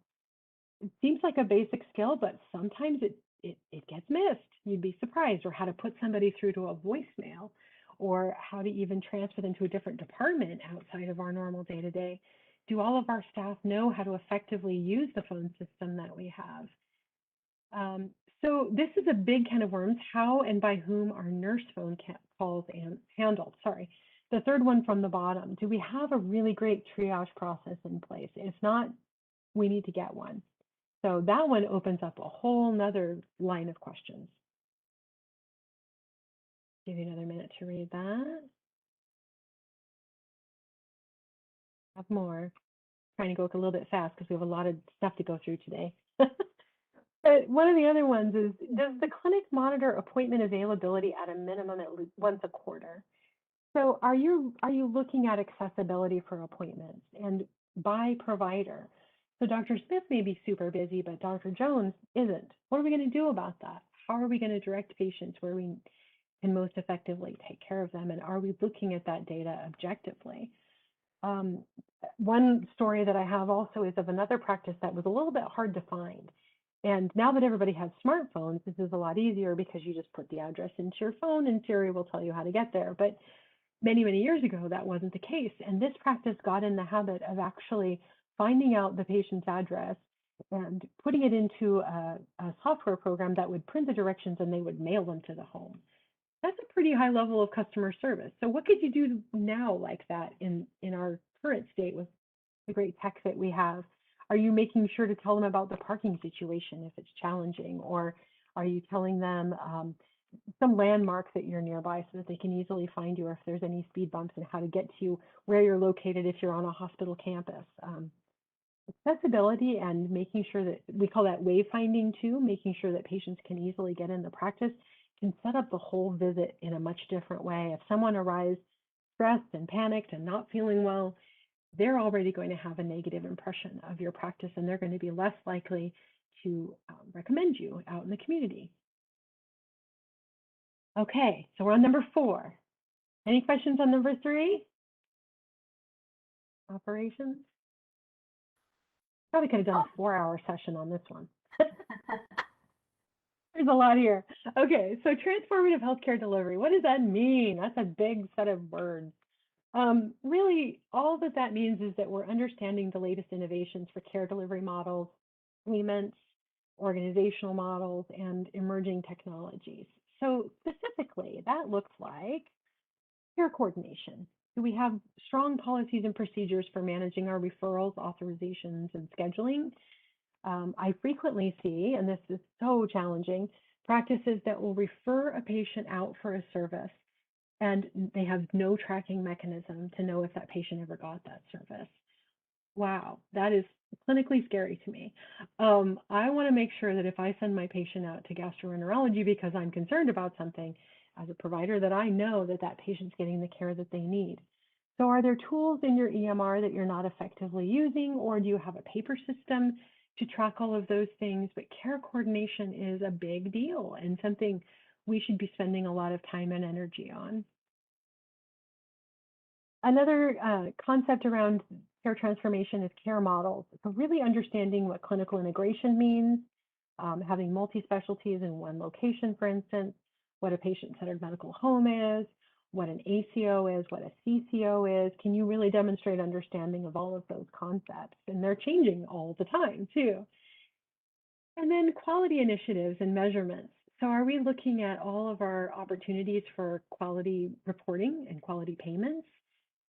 It seems like a basic skill, but sometimes it gets missed. You'd be surprised, or how to put somebody through to a voicemail, or how to even transfer them to a different department outside of our normal day-to-day. Do all of our staff know how to effectively use the phone system that we have? So this is a big can of worms. How and by whom are nurse phone calls handled? Sorry. The third one from the bottom, do we have a really great triage process in place? If not, we need to get one. So that one opens up a whole nother line of questions. Give you another minute to read that. Have more. Trying to go a little bit fast because we have a lot of stuff to go through today. But one of the other ones is, does the clinic monitor appointment availability at a minimum at least once a quarter? So are you looking at accessibility for appointments and by provider? So Dr. Smith may be super busy, but Dr. Jones isn't. What are we going to do about that? How are we going to direct patients where we can most effectively take care of them? And are we looking at that data objectively? One story that I have also is of another practice that was a little bit hard to find. And now that everybody has smartphones, this is a lot easier because you just put the address into your phone and Siri will tell you how to get there. But many, many years ago, that wasn't the case. And this practice got in the habit of actually finding out the patient's address and putting it into a software program that would print the directions and they would mail them to the home. That's a pretty high level of customer service. So what could you do now like that in our current state with the great tech that we have? Are you making sure to tell them about the parking situation if it's challenging? Or are you telling them some landmarks that you're nearby so that they can easily find you, or if there's any speed bumps, and how to get to where you're located if you're on a hospital campus? Accessibility and making sure that, we call that wayfinding too, making sure that patients can easily get in the practice, can set up the whole visit in a much different way. If someone arrives stressed and panicked and not feeling well, they're already going to have a negative impression of your practice, and they're going to be less likely to recommend you out in the community. Okay, so we're on number 4. Any questions on number 3? Operations? Probably could have done a 4-hour session on this one. There's a lot here. Okay, so transformative healthcare delivery. What does that mean? That's a big set of words. Really, all that means is that we're understanding the latest innovations for care delivery models, payments, organizational models, and emerging technologies. So specifically, that looks like care coordination. Do we have strong policies and procedures for managing our referrals, authorizations, and scheduling? I frequently see, and this is so challenging, practices that will refer a patient out for a service and they have no tracking mechanism to know if that patient ever got that service. Wow, that is clinically scary to me. I want to make sure that if I send my patient out to gastroenterology because I'm concerned about something, as a provider, that I know that that patient's getting the care that they need. So are there tools in your EMR that you're not effectively using, or do you have a paper system to track all of those things? But care coordination is a big deal and something we should be spending a lot of time and energy on. Another concept around care transformation is care models. So really understanding what clinical integration means, having multi-specialties in one location, for instance, what a patient-centered medical home is, what an ACO is, what a CCO is. Can you really demonstrate understanding of all of those concepts? And they're changing all the time too. And then quality initiatives and measurements. So are we looking at all of our opportunities for quality reporting and quality payments?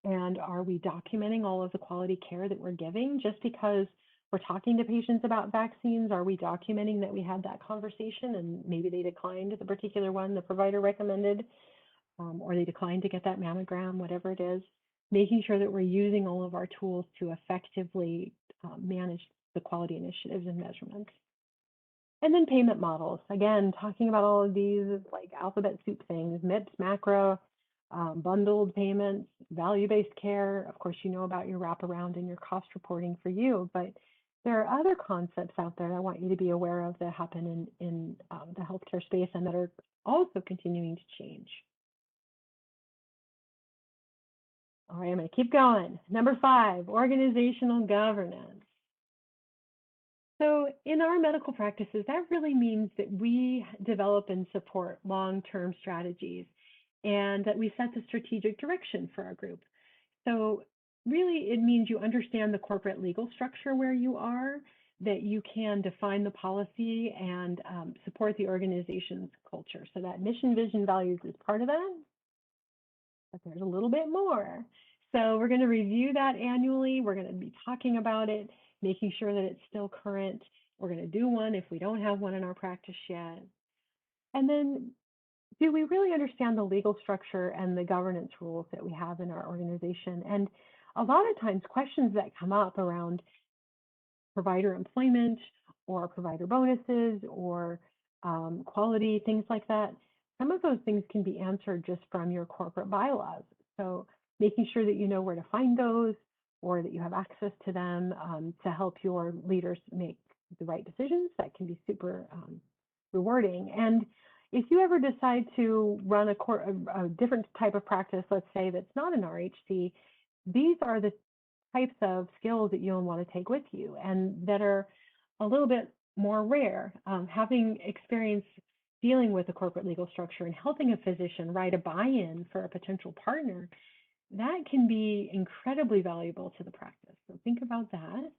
And are we documenting all of the quality care that we're giving? Just because we're talking to patients about vaccines, are we documenting that we had that conversation and maybe they declined the particular one the provider recommended, or they declined to get that mammogram, whatever it is? Making sure that we're using all of our tools to effectively manage the quality initiatives and measurements. And then payment models. Again, talking about all of these like alphabet soup things, MIPS, macro, bundled payments, value-based care. Of course, you know about your wraparound and your cost reporting for you, but there are other concepts out there I want you to be aware of that happen in the healthcare space and that are also continuing to change. All right, I'm going to keep going. Number 5, organizational governance. So in our medical practices, that really means that we develop and support long-term strategies and that we set the strategic direction for our group. So really, it means you understand the corporate legal structure where you are, that you can define the policy and support the organization's culture. So that mission, vision, values is part of that, but there's a little bit more. So we're going to review that annually. We're going to be talking about it, making sure that it's still current. We're going to do one if we don't have one in our practice yet. And then, do we really understand the legal structure and the governance rules that we have in our organization? And a lot of times questions that come up around provider employment or provider bonuses or quality, things like that, some of those things can be answered just from your corporate bylaws. So making sure that you know where to find those or that you have access to them to help your leaders make the right decisions, that can be super rewarding. And if you ever decide to run a different type of practice, let's say that's not an RHC, these are the types of skills that you'll want to take with you and that are a little bit more rare. Having experience dealing with a corporate legal structure and helping a physician write a buy-in for a potential partner, that can be incredibly valuable to the practice. So think about that.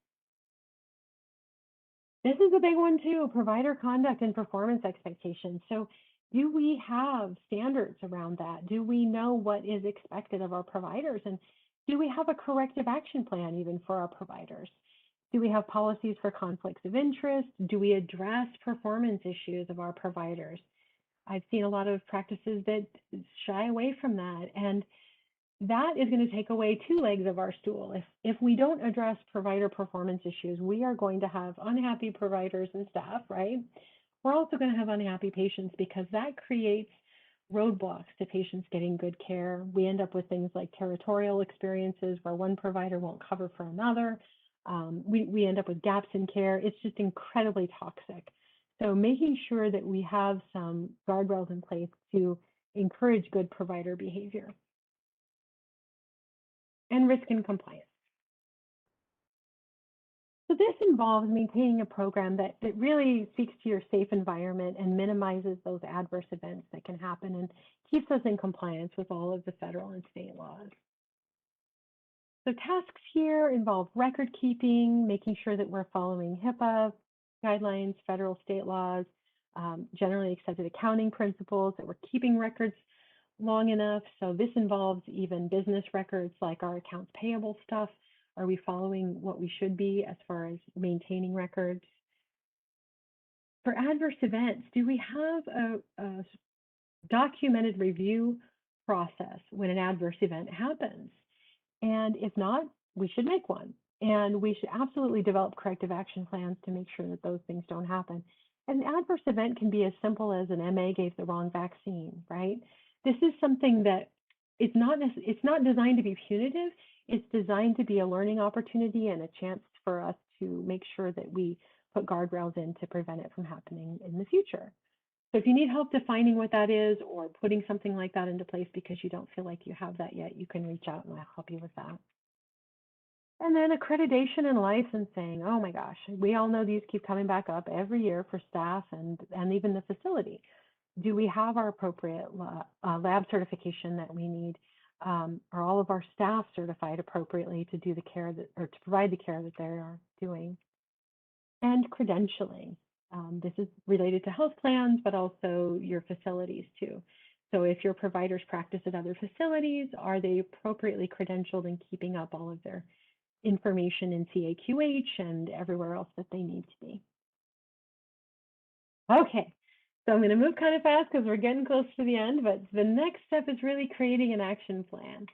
This is a big one too, provider conduct and performance expectations. So do we have standards around that? Do we know what is expected of our providers? And do we have a corrective action plan even for our providers? Do we have policies for conflicts of interest? Do we address performance issues of our providers? I've seen a lot of practices that shy away from that. And that is going to take away two legs of our stool. If we don't address provider performance issues, we are going to have unhappy providers and staff, right? We're also going to have unhappy patients because that creates roadblocks to patients getting good care. We end up with things like territorial experiences where one provider won't cover for another. We end up with gaps in care. It's just incredibly toxic. So making sure that we have some guardrails in place to encourage good provider behavior. And risk and compliance. So this involves maintaining a program that really speaks to your safe environment and minimizes those adverse events that can happen and keeps us in compliance with all of the federal and state laws. So tasks here involve record keeping, making sure that we're following HIPAA guidelines, federal, state laws, generally accepted accounting principles, that we're keeping records long enough. So this involves even business records like our accounts payable stuff. Are we following what we should be as far as maintaining records? For adverse events, do we have a documented review process when an adverse event happens? And if not, we should make one. And we should absolutely develop corrective action plans to make sure that those things don't happen. An adverse event can be as simple as an MA gave the wrong vaccine, right? This is something that it's not designed to be punitive. It's designed to be a learning opportunity and a chance for us to make sure that we put guardrails in to prevent it from happening in the future. So if you need help defining what that is or putting something like that into place because you don't feel like you have that yet, you can reach out and I'll help you with that. And then accreditation and licensing. Oh my gosh, we all know these keep coming back up every year for staff and even the facility. Do we have our appropriate lab certification that we need? Are all of our staff certified appropriately to do the care that, or to provide the care that they are doing? And credentialing. This is related to health plans, but also your facilities too. So if your providers practice at other facilities, are they appropriately credentialed and keeping up all of their information in CAQH and everywhere else that they need to be? Okay. So I'm going to move kind of fast because we're getting close to the end, but the next step is really creating an action plan.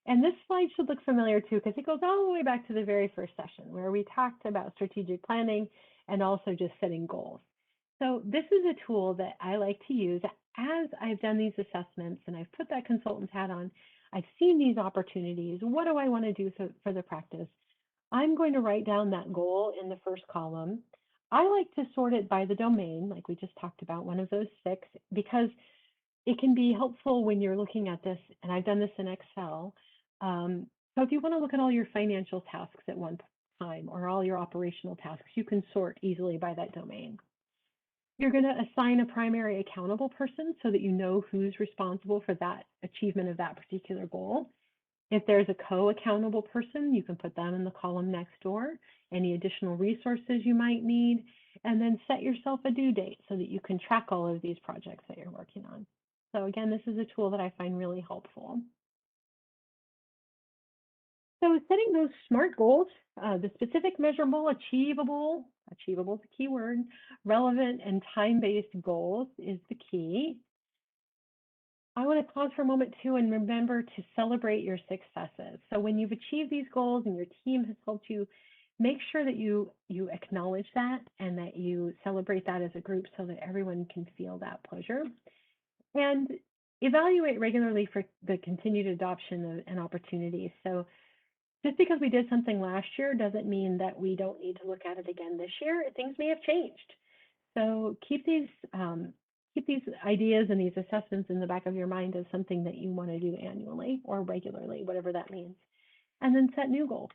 And this slide should look familiar too, because it goes all the way back to the very first session where we talked about strategic planning and also just setting goals. So this is a tool that I like to use as I've done these assessments and I've put that consultant's hat on. I've seen these opportunities. What do I want to do for the practice? I'm going to write down that goal in the first column. I like to sort it by the domain, like we just talked about, one of those 6, because it can be helpful when you're looking at this, and I've done this in Excel. So if you want to look at all your financial tasks at one time or all your operational tasks, you can sort easily by that domain. You're going to assign a primary accountable person so that you know who's responsible for that achievement of that particular goal. If there's a co-accountable person, you can put them in the column next door, any additional resources you might need, and then set yourself a due date so that you can track all of these projects that you're working on. So again, this is a tool that I find really helpful. So setting those SMART goals, the specific, measurable, achievable is the key word, relevant and time-based goals is the key. I want to pause for a moment too and remember to celebrate your successes. So when you've achieved these goals and your team has helped you, make sure that you acknowledge that and that you celebrate that as a group so that everyone can feel that pleasure. And evaluate regularly for the continued adoption and opportunities. So just because we did something last year doesn't mean that we don't need to look at it again this year. Things may have changed. So keep keep these ideas and these assessments in the back of your mind as something that you want to do annually or regularly, whatever that means. And then set new goals.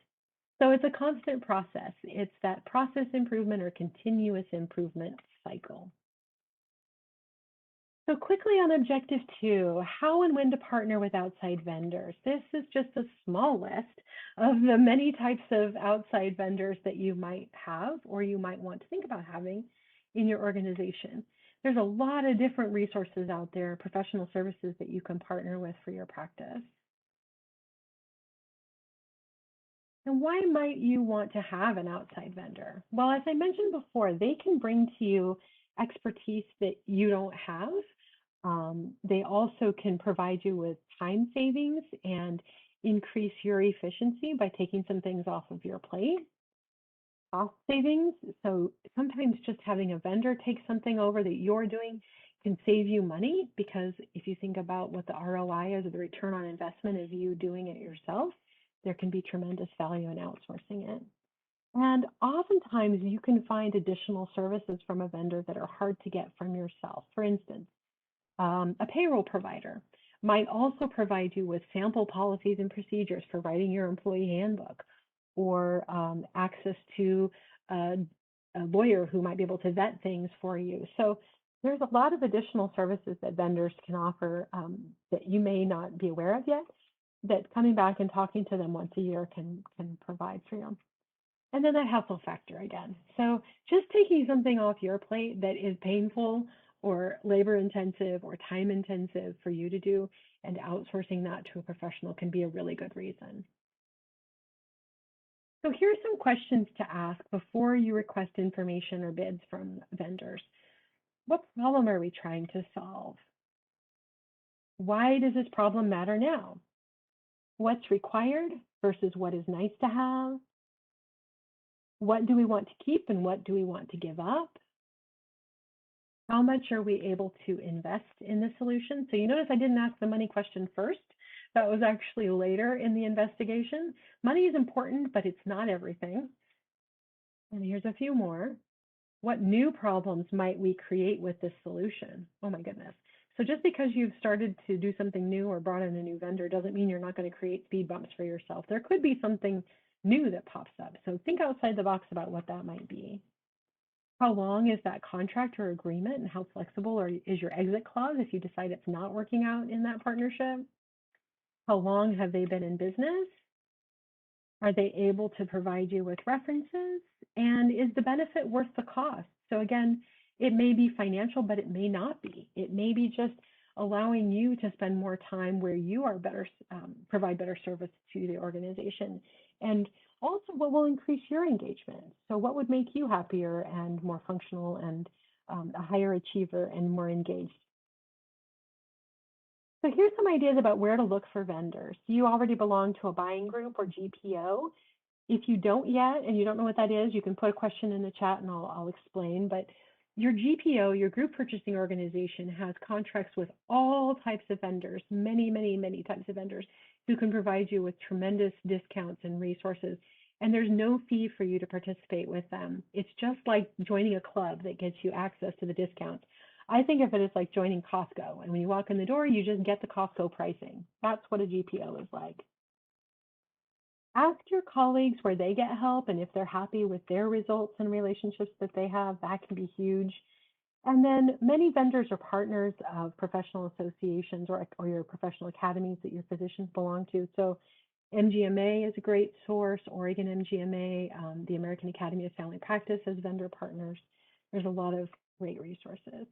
So it's a constant process. It's that process improvement or continuous improvement cycle. So quickly on objective 2, how and when to partner with outside vendors. This is just a small list of the many types of outside vendors that you might have or you might want to think about having in your organization. There's a lot of different resources out there, professional services that you can partner with for your practice. And why might you want to have an outside vendor? Well, as I mentioned before, they can bring to you expertise that you don't have. They also can provide you with time savings and increase your efficiency by taking some things off of your plate. Cost savings. So sometimes just having a vendor take something over that you're doing can save you money, because if you think about what the ROI is, or the return on investment of you doing it yourself, there can be tremendous value in outsourcing it. And oftentimes you can find additional services from a vendor that are hard to get from yourself. For instance, a payroll provider might also provide you with sample policies and procedures for writing your employee handbook, or access to a lawyer who might be able to vet things for you. So there's a lot of additional services that vendors can offer that you may not be aware of yet, that coming back and talking to them once a year can provide for you. And then that hustle factor again. So just taking something off your plate that is painful or labor intensive or time intensive for you to do, and outsourcing that to a professional can be a really good reason. So here's some questions to ask before you request information or bids from vendors. What problem are we trying to solve? Why does this problem matter now? What's required versus what is nice to have? What do we want to keep and what do we want to give up? How much are we able to invest in the solution? So you notice I didn't ask the money question first. That was actually later in the investigation. Money is important, but it's not everything. And here's a few more. What new problems might we create with this solution? Oh my goodness. So just because you've started to do something new or brought in a new vendor doesn't mean you're not going to create speed bumps for yourself. There could be something new that pops up. So think outside the box about what that might be. How long is that contract or agreement, and how flexible is your exit clause if you decide it's not working out in that partnership? How long have they been in business? Are they able to provide you with references? And is the benefit worth the cost? So again, it may be financial, but it may not be. It may be just allowing you to spend more time where you are better, provide better service to the organization. And also what will increase your engagement. So what would make you happier and more functional and a higher achiever and more engaged? So here's some ideas about where to look for vendors. Do you already belong to a buying group or GPO? If you don't yet and you don't know what that is, you can put a question in the chat and I'll explain. But your GPO, your group purchasing organization, has contracts with all types of vendors, many, many, many types of vendors who can provide you with tremendous discounts and resources. And there's no fee for you to participate with them. It's just like joining a club that gets you access to the discounts. I think of it as like joining Costco. And when you walk in the door, you just get the Costco pricing. That's what a GPO is like. Ask your colleagues where they get help and if they're happy with their results and relationships that they have. That can be huge. And then many vendors are partners of professional associations or your professional academies that your physicians belong to. So MGMA is a great source, Oregon MGMA, the American Academy of Family Practice as vendor partners. There's a lot of great resources.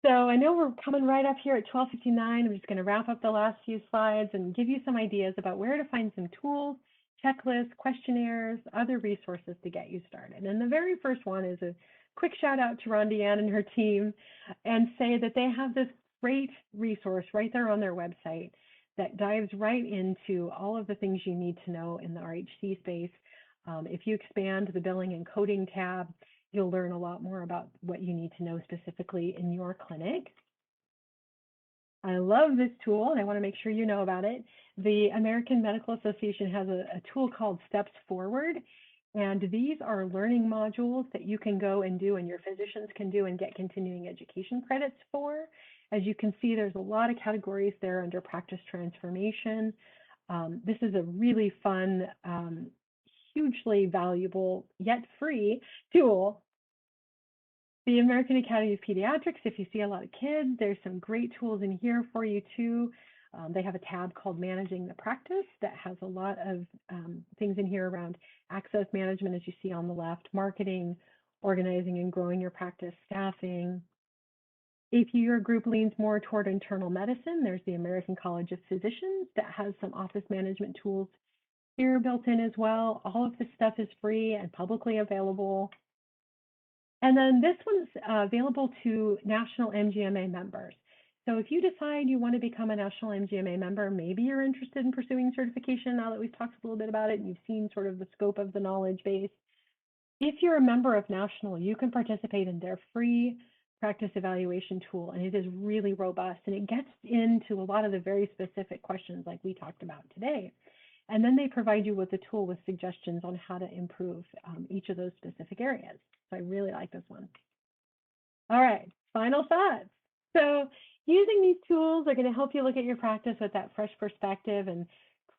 So I know we're coming right up here at 12:59. I'm just going to wrap up the last few slides and give you some ideas about where to find some tools, checklists, questionnaires, other resources to get you started. And the very first one is a quick shout out to Rondi Ann and her team, and say that they have this great resource right there on their website that dives right into all of the things you need to know in the RHC space. If you expand the billing and coding tab, you'll learn a lot more about what you need to know specifically in your clinic. I love this tool, and I want to make sure you know about it. The American Medical Association has a tool called Steps Forward, And these are learning modules that you can go and do and your physicians can do and get continuing education credits for. As you can see, there's a lot of categories there under practice transformation. This is a really fun, hugely valuable, yet free tool. The American Academy of Pediatrics, if you see a lot of kids, there's some great tools in here for you too. They have a tab called Managing the Practice that has a lot of things in here around access management, as you see on the left, marketing, organizing and growing your practice, staffing. If your group leans more toward internal medicine, there's the American College of Physicians that has some office management tools here built in as well. All of this stuff is free and publicly available. And then this one's available to national MGMA members. So if you decide you want to become a national MGMA member, maybe you're interested in pursuing certification now that we've talked a little bit about it and you've seen sort of the scope of the knowledge base. If you're a member of National, you can participate in their free practice evaluation tool, and it is really robust, and it gets into a lot of the very specific questions like we talked about today. And then they provide you with a tool with suggestions on how to improve each of those specific areas. So I really like this one. All right, final thoughts. So using these tools are going to help you look at your practice with that fresh perspective and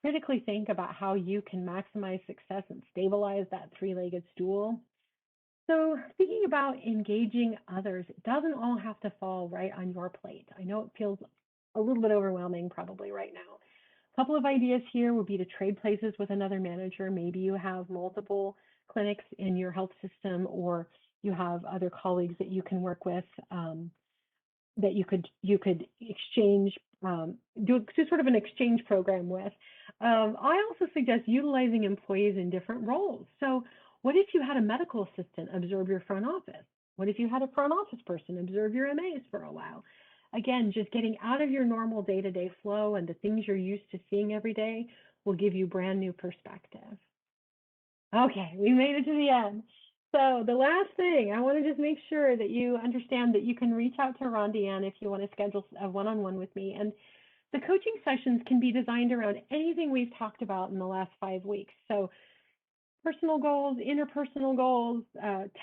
critically think about how you can maximize success and stabilize that three-legged stool. So thinking about engaging others, it doesn't all have to fall right on your plate. I know it feels a little bit overwhelming probably right now. A couple of ideas here would be to trade places with another manager. Maybe you have multiple clinics in your health system, or you have other colleagues that you can work with that you could exchange, do sort of an exchange program with. I also suggest utilizing employees in different roles. So what if you had a medical assistant observe your front office? What if you had a front office person observe your MAs for a while? Again, just getting out of your normal day-to-day flow and the things you're used to seeing every day will give you brand new perspective. Okay, we made it to the end. So the last thing, I want to just make sure that you understand that you can reach out to Rondianne if you want to schedule a one-on-one with me. And the coaching sessions can be designed around anything we've talked about in the last 5 weeks. So personal goals, interpersonal goals,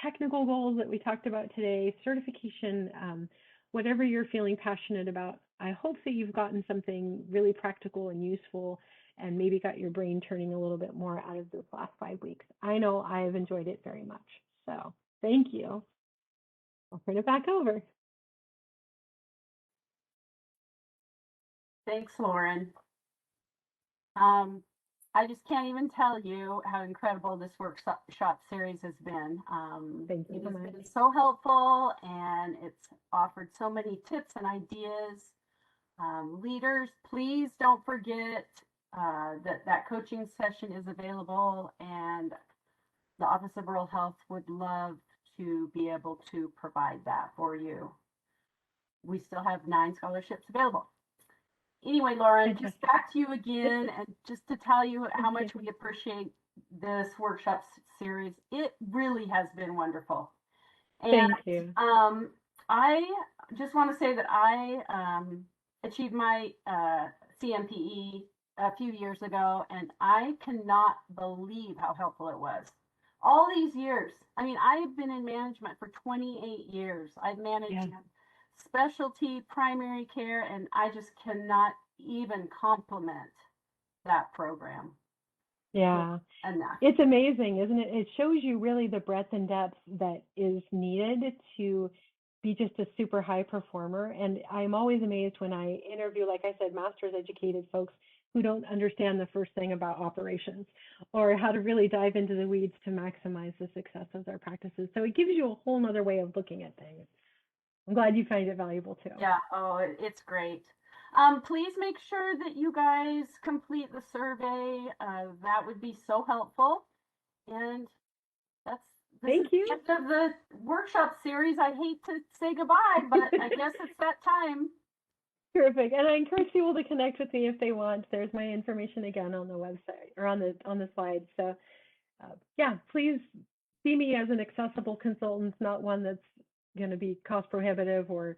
technical goals that we talked about today, certification, whatever you're feeling passionate about. I hope that you've gotten something really practical and useful and maybe got your brain turning a little bit more out of this last 5 weeks. I know I've enjoyed it very much. So thank you. I'll turn it back over. Thanks, Lauren. I just can't even tell you how incredible this workshop series has been. Thank you It so has much. been so helpful, and it's offered so many tips and ideas. Leaders, please don't forget that coaching session is available, and the Office of Rural Health would love to be able to provide that for you. We still have 9 scholarships available. Anyway, Lauren, just back to you again, and just to tell you how much we appreciate this workshop series. It really has been wonderful. And Thank you. I just want to say that I achieved my CMPE a few years ago, and I cannot believe how helpful it was. All these years, I mean, I have been in management for 28 years. I've managed specialty, primary care, and I just cannot even compliment that program. Yeah, enough. It's amazing, isn't it? It shows you really the breadth and depth that is needed to be just a super high performer. And I'm always amazed when I interview, like I said, master's educated folks who don't understand the first thing about operations or how to really dive into the weeds to maximize the success of their practices. So it gives you a whole nother way of looking at things. I'm glad you find it valuable too. Yeah, oh, it's great. Please make sure that you guys complete the survey. That would be so helpful. And this is the end of the workshop series. I hate to say goodbye, but I guess it's that time. Terrific. And I encourage people to connect with me if they want. There's my information again on the website or on the slide. So yeah, please see me as an accessible consultant, not one that's going to be cost prohibitive or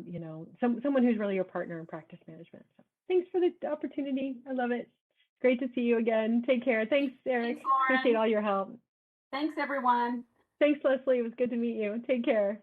you know, someone who's really your partner in practice management. So thanks for the opportunity. I love it. Great to see you again. Take care. Thanks, Eric. Thanks, Lauren. Appreciate all your help. Thanks, everyone. Thanks, Leslie. It was good to meet you. Take care.